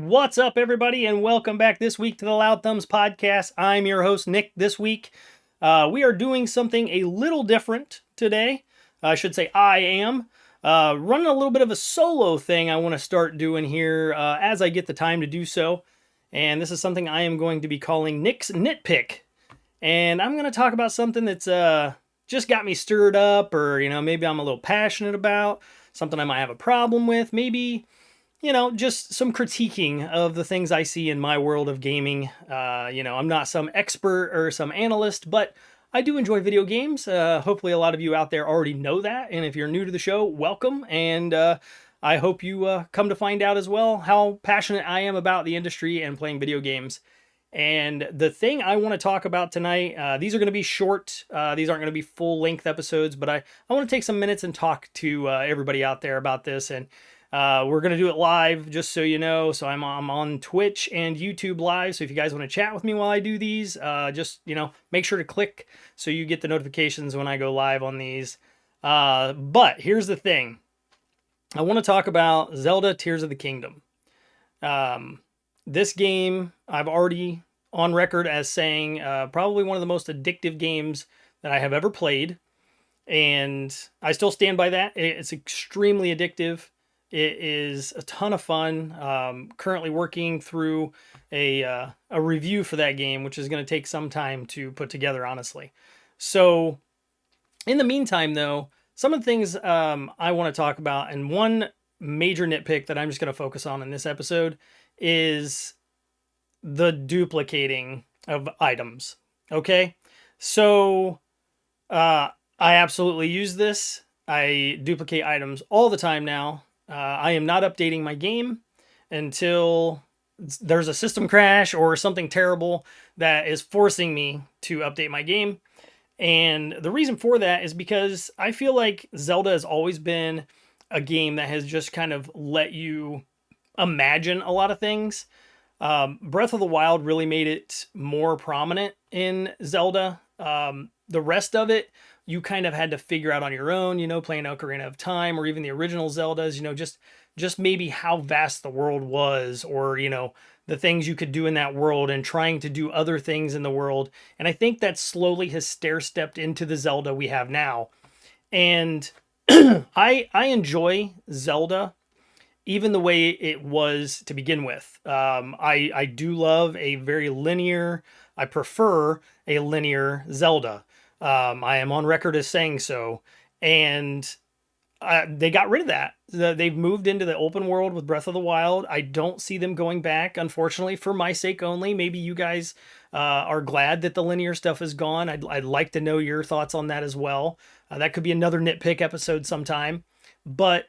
What's up, everybody, and welcome back this week to the Loudthumbs podcast. I'm your host, Nick. This week, we are doing something a little different today. I should say I am. Running a little bit of a solo thing I want to start doing here as I get the time to do so. And this is something I am going to be calling Nick's Nit Pick. And I'm going to talk about something that's just got me stirred up, or, maybe I'm a little passionate about, something I might have a problem with, maybe just some critiquing of the things I see in my world of gaming. I'm not some expert or some analyst, but I do enjoy video games. Hopefully a lot of you out there already know that. And if you're new to the show, welcome. And I hope you come to find out as well how passionate I am about the industry and playing video games. And the thing I want to talk about tonight, these are going to be short. These aren't going to be full length episodes, but I want to take some minutes and talk to everybody out there about this. And we're going to do it live, just so you know. So I'm on Twitch and YouTube live. So if you guys want to chat with me while I do these, just, make sure to click so you get the notifications when I go live on these. But here's the thing. I want to talk about Zelda Tears of the Kingdom. This game, I've already on record as saying probably one of the most addictive games that I have ever played. And I still stand by that. It's extremely addictive. It is a ton of fun. Currently working through a review for that game, which is going to take some time to put together, honestly. So in the meantime, though, some of the things I want to talk about, and one major nitpick that I'm just going to focus on in this episode, is the duplicating of items. Okay? So I absolutely use this. I duplicate items all the time now. I am not updating my game until there's a system crash or something terrible that is forcing me to update my game. And the reason for that is because I feel like Zelda has always been a game that has just kind of let you imagine a lot of things. Breath of the Wild really made it more prominent in Zelda. The rest of it, you kind of had to figure out on your own, playing Ocarina of Time or even the original Zeldas, just maybe how vast the world was, or, the things you could do in that world and trying to do other things in the world. And I think that slowly has stair-stepped into the Zelda we have now. And I enjoy Zelda, even the way it was to begin with. I do love a very linear, I prefer a linear Zelda. I am on record as saying so. And they got rid of that. They've moved into the open world with Breath of the Wild. I don't see them going back, unfortunately, for my sake only. Maybe you guys are glad that the linear stuff is gone. I'd like to know your thoughts on that as well. That could be another nitpick episode sometime. But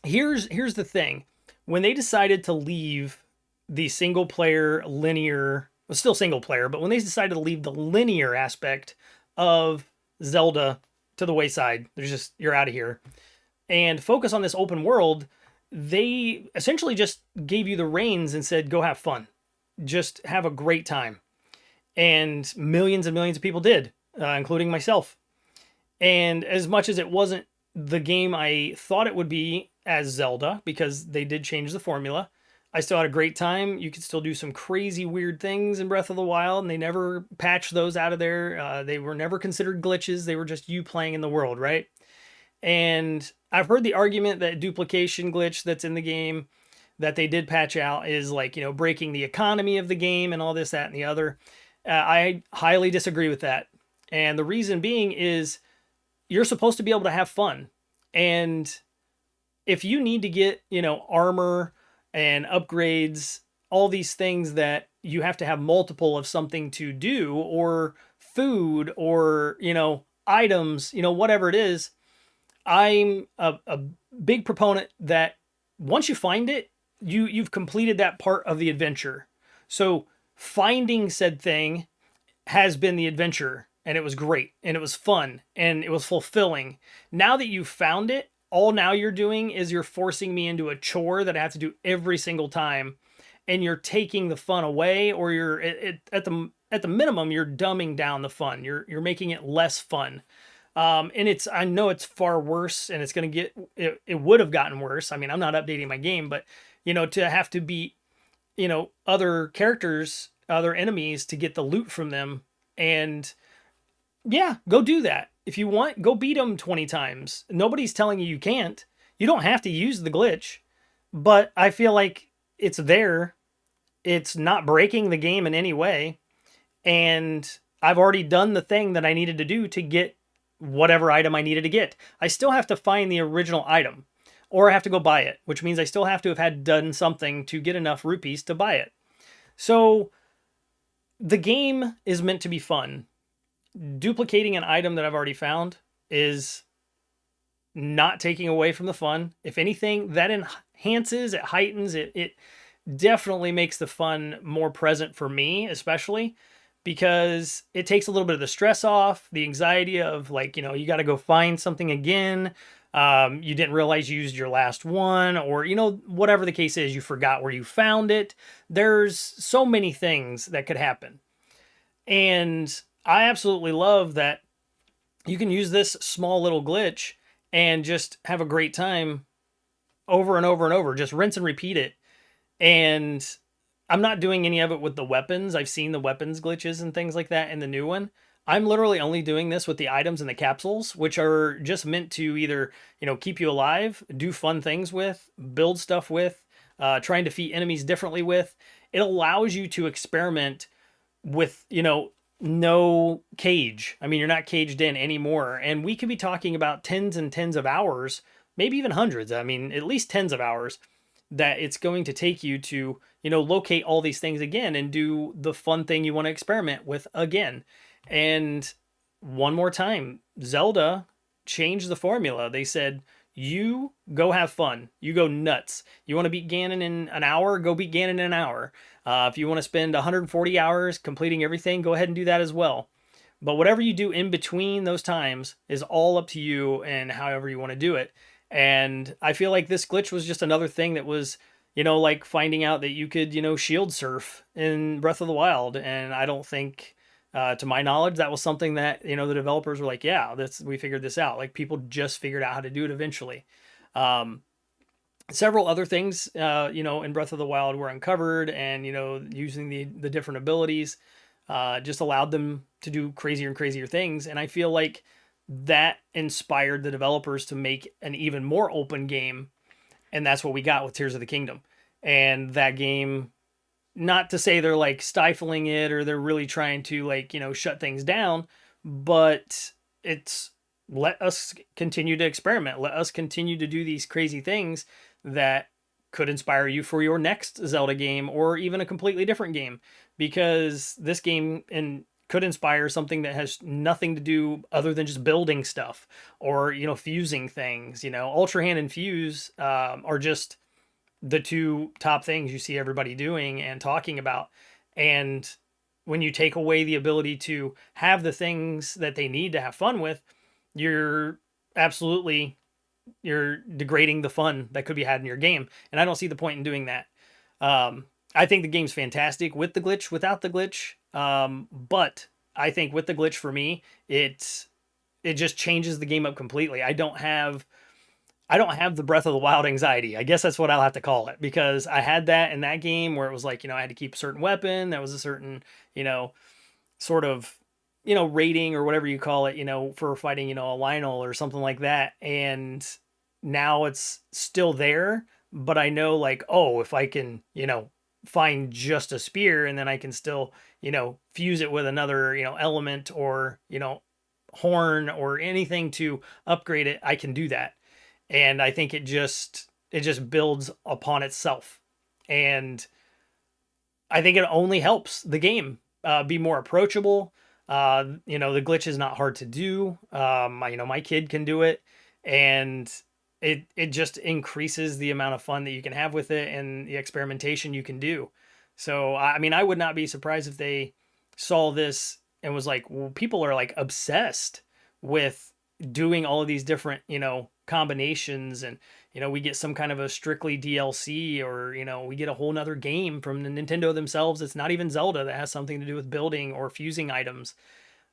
here's the thing. When they decided to leave the single player linear, well, still single player, but when they decided to leave the linear aspect of Zelda to the wayside, you're out of here, and focus on this open world, they essentially just gave you the reins and said, go have fun. Just have a great time. And millions and millions of people did, including myself. And as much as it wasn't the game I thought it would be as Zelda, because they did change the formula, I still had a great time. You could still do some crazy weird things in Breath of the Wild, and they never patched those out of there. They were never considered glitches. They were just you playing in the world, right? And I've heard the argument that duplication glitch that's in the game that they did patch out is like, breaking the economy of the game and all this, that, and the other. I highly disagree with that. And the reason being is you're supposed to be able to have fun. And if you need to get, armor and upgrades, all these things that you have to have multiple of something to do, or food, or, items, whatever it is, I'm a big proponent that once you find it, you've completed that part of the adventure. So finding said thing has been the adventure, and it was great, and it was fun, and it was fulfilling. Now that you've found it, all now you're doing is you're forcing me into a chore that I have to do every single time, and you're taking the fun away, or you're at the minimum, you're dumbing down the fun. You're making it less fun. And I know it's far worse, and it's going to it would have gotten worse. I mean, I'm not updating my game, but to have to be other characters, other enemies to get the loot from them. And yeah, go do that. If you want, go beat them 20 times. Nobody's telling you you can't. You don't have to use the glitch, but I feel like it's there. It's not breaking the game in any way. And I've already done the thing that I needed to do to get whatever item I needed to get. I still have to find the original item, or I have to go buy it, which means I still have to have had done something to get enough rupees to buy it. So the game is meant to be fun. Duplicating an item that I've already found is not taking away from the fun. If anything, that enhances, it heightens, it definitely makes the fun more present for me, especially because it takes a little bit of the stress off, the anxiety of like, you got to go find something again. You didn't realize you used your last one, or, whatever the case is, you forgot where you found it. There's so many things that could happen. And I absolutely love that you can use this small little glitch and just have a great time over and over and over. Just rinse and repeat it. And I'm not doing any of it with the weapons. I've seen the weapons glitches and things like that in the new one. I'm literally only doing this with the items and the capsules, which are just meant to either, keep you alive, do fun things with, build stuff with, try and defeat enemies differently with. It allows you to experiment with, no cage. I mean, you're not caged in anymore. And we could be talking about tens and tens of hours, maybe even hundreds. I mean, at least tens of hours that it's going to take you to, locate all these things again and do the fun thing you want to experiment with again. And one more time, Zelda changed the formula. They said, you go have fun. You go nuts. You want to beat Ganon in an hour? Go beat Ganon in an hour. If you want to spend 140 hours completing everything, go ahead and do that as well. But whatever you do in between those times is all up to you and however you want to do it. And I feel like this glitch was just another thing that was, like finding out that you could, shield surf in Breath of the Wild. And I don't think, to my knowledge, that was something that, the developers were like, yeah, we figured this out. Like people just figured out how to do it eventually. Several other things, in Breath of the Wild were uncovered, and, using the different abilities, just allowed them to do crazier and crazier things. And I feel like that inspired the developers to make an even more open game. And that's what we got with Tears of the Kingdom. And that game, not to say they're like stifling it or they're really trying to like, shut things down, but it's let us continue to experiment. Let us continue to do these crazy things that could inspire you for your next Zelda game or even a completely different game, because this game could inspire something that has nothing to do other than just building stuff or, fusing things. Ultra Hand and Fuse are just the two top things you see everybody doing and talking about. And when you take away the ability to have the things that they need to have fun with, you're degrading the fun that could be had in your game. And I don't see the point in doing that. I think the game's fantastic with the glitch, without the glitch. But I think with the glitch, for me, it just changes the game up completely. I don't have the Breath of the Wild anxiety. I guess that's what I'll have to call it, because I had that in that game where it was like, I had to keep a certain weapon that was a certain, sort of, rating or whatever you call it, for fighting, a Lionel or something like that. And now it's still there, but I know like, oh, if I can, find just a spear, and then I can still, fuse it with another, element or, horn or anything to upgrade it, I can do that. And I think it just builds upon itself. And I think it only helps the game be more approachable. The glitch is not hard to do. My kid can do it, and it just increases the amount of fun that you can have with it and the experimentation you can do. So, I mean, I would not be surprised if they saw this and was like, well, people are like obsessed with doing all of these different, combinations, and, we get some kind of a strictly DLC, or, we get a whole nother game from the Nintendo themselves. It's not even Zelda that has something to do with building or fusing items.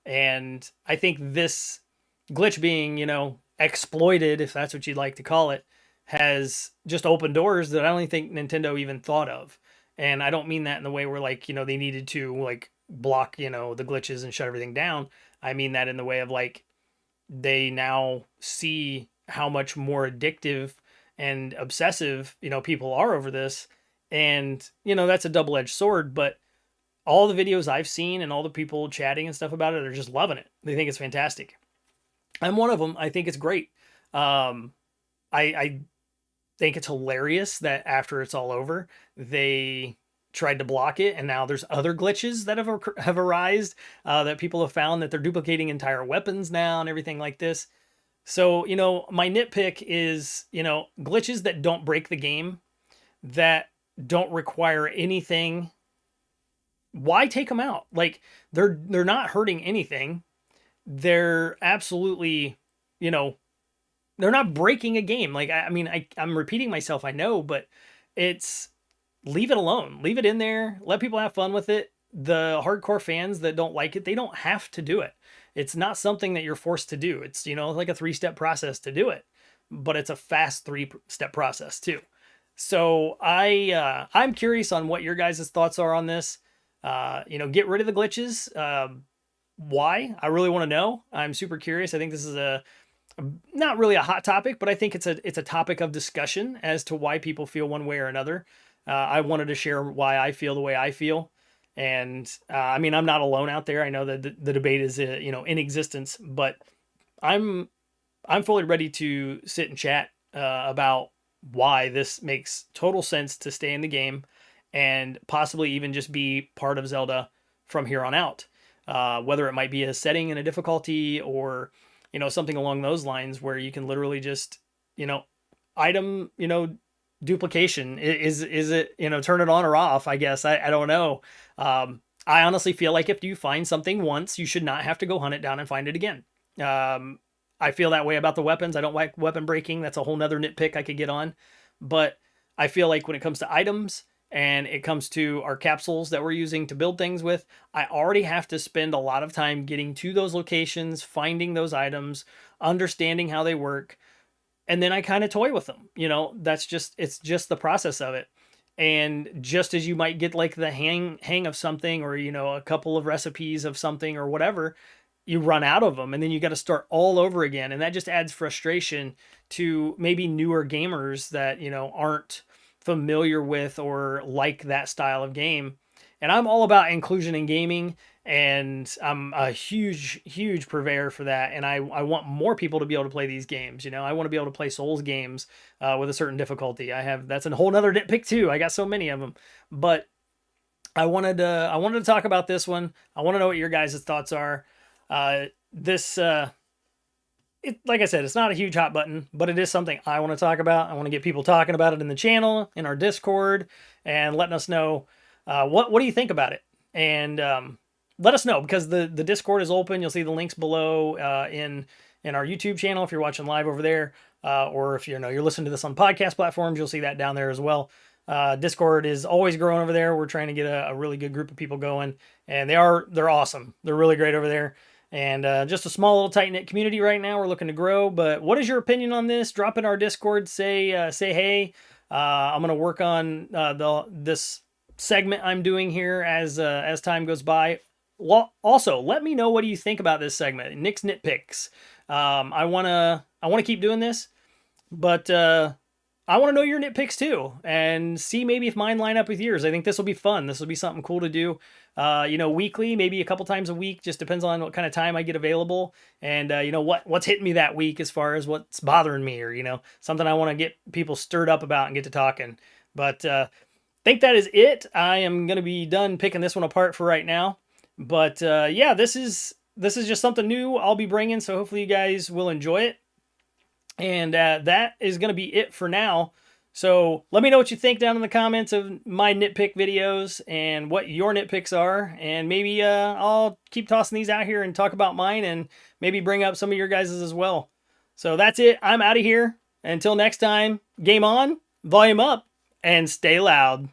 And I think this glitch being, exploited, if that's what you'd like to call it, has just opened doors that I don't think Nintendo even thought of. And I don't mean that in the way where like, they needed to like block, the glitches and shut everything down. I mean that in the way of like they now see how much more addictive and obsessive, people are over this. And, that's a double-edged sword, but all the videos I've seen and all the people chatting and stuff about it are just loving it. They think it's fantastic. I'm one of them. I think it's great. I think it's hilarious that after it's all over, they tried to block it, and now there's other glitches that have arisen that people have found that they're duplicating entire weapons now and everything like this. So my nitpick is glitches that don't break the game, that don't require anything. Why take them out? Like they're not hurting anything. They're absolutely you know they're not breaking a game. Like I mean, I'm repeating myself, I know, but it's leave it alone. Leave it in there. Let people have fun with it. The hardcore fans that don't like it, they don't have to do it. It's not something that you're forced to do. It's like a 3-step process to do it, but it's a fast 3-step process too. So I'm curious on what your guys' thoughts are on this. Get rid of the glitches. Why? I really want to know. I'm super curious. I think this is not really a hot topic, but I think it's a topic of discussion as to why people feel one way or another. I wanted to share why I feel the way I feel, and I mean I'm not alone out there. I know that the debate is in existence, but I'm I'm fully ready to sit and chat about why this makes total sense to stay in the game and possibly even just be part of Zelda from here on out. Whether it might be a setting and a difficulty or, something along those lines where you can literally just, you know, item, duplication. Is it, turn it on or off? I guess. I don't know. I honestly feel like if you find something once, you should not have to go hunt it down and find it again. Um, I feel that way about the weapons. I don't like weapon breaking. That's a whole nother nitpick I could get on. But I feel like when it comes to items and it comes to our capsules that we're using to build things with, I already have to spend a lot of time getting to those locations, finding those items, understanding how they work, and then I kind of toy with them. It's just the process of it. And just as you might get like the hang of something or a couple of recipes of something or whatever, you run out of them and then you got to start all over again, and that just adds frustration to maybe newer gamers that aren't familiar with or like that style of game. And I'm all about inclusion in gaming, and I'm a huge purveyor for that. And I want more people to be able to play these games. I want to be able to play Souls games with a certain difficulty. That's a whole nother nitpick too. I got so many of them, but I wanted to talk about this one. I want to know what your guys' thoughts are. This like I said, it's not a huge hot button, but it is something I want to talk about. I want to get people talking about it in the channel, in our Discord, and letting us know what do you think about it. And let us know, because the Discord is open. You'll see the links below in our YouTube channel if you're watching live over there, or if you're listening to this on podcast platforms, you'll see that down there as well. Discord is always growing over there. We're trying to get a really good group of people going, and they're awesome. They're really great over there. And just a small little tight knit community right now. We're looking to grow. But what is your opinion on this? Drop in our Discord. Say hey. I'm gonna work on this segment I'm doing here as time goes by. Also, let me know what do you think about this segment, Nick's Nitpicks. I wanna keep doing this, but I want to know your nitpicks too, and see maybe if mine line up with yours. I think this will be fun. This will be something cool to do. Weekly, maybe a couple times a week. Just depends on what kind of time I get available, and what's hitting me that week as far as what's bothering me, or something I want to get people stirred up about and get to talking. But think that is it. I am gonna be done picking this one apart for right now. But yeah, this is just something new I'll be bringing, so hopefully you guys will enjoy it. And that is going to be it for now. So let me know what you think down in the comments of my nitpick videos and what your nitpicks are. And maybe I'll keep tossing these out here and talk about mine and maybe bring up some of your guys's as well. So that's it. I'm out of here. Until next time, game on, volume up, and stay loud.